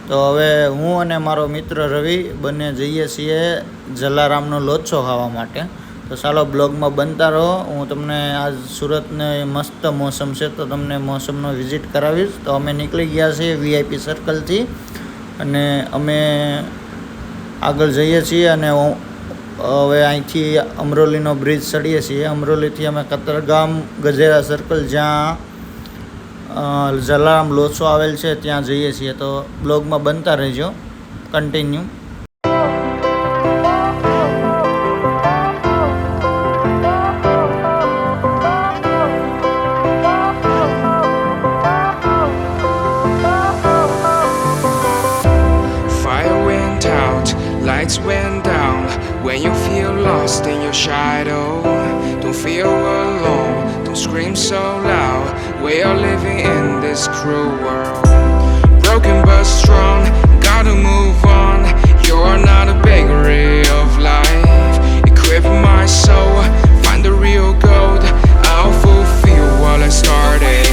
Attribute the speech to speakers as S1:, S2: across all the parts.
S1: તો હવે હું અને મારો મિત્ર રવિ બંને જઈએ છીએ જલારામનો લોચો ખાવા માટે. તો ચાલો બ્લોગમાં બનતા રહો. હું તમને આજ સુરતને મસ્ત મોસમ છે તો તમને મોસમનો વિઝિટ કરાવીશ. તો અમે નીકળી ગયા છીએ VIP સર્કલથી અને અમે આગળ જઈએ છીએ અને હવે અહીંથી અમરોલીનો બ્રિજ ચડીએ છીએ. અમરોલીથી અમે કતારગામ ગજેરા સર્કલ જ્યાં જલારામ લોચો આવેલ છે ત્યાં જઈએ છીએ. તો બ્લોગમાં બનતા રહેજો continue.
S2: Lights went down when you feel lost in your shadow. Don't feel alone, don't scream so loud. We are living in this cruel world. Broken but strong, gotta move on. You're not a bakery of life. Equip my soul, find the real gold. I'll fulfill what I started.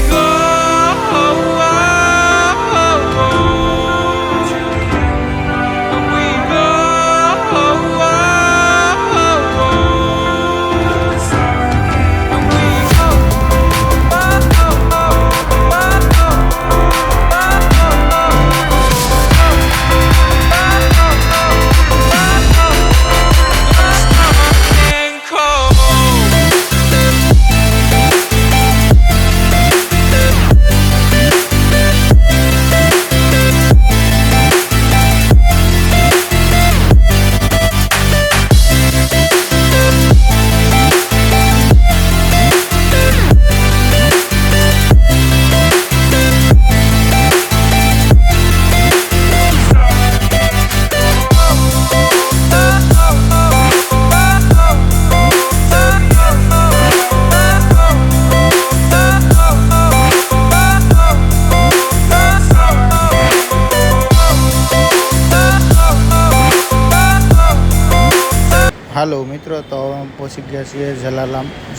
S1: હાલો મિત્રો, તો હવે અમે પહોંચી ગયા છીએ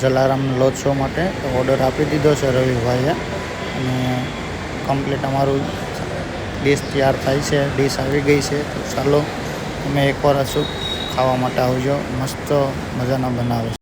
S1: જલારામ લોચો માટે. તો order આપી દીધો છે રવિભાઈએ અને કમ્પ્લીટ અમારું ડીશ તૈયાર થાય છે. ડીશ આવી ગઈ છે. તો ચાલો તમે એકવાર અચૂક ખાવા માટે આવજો. મસ્ત મજાના બનાવે છે.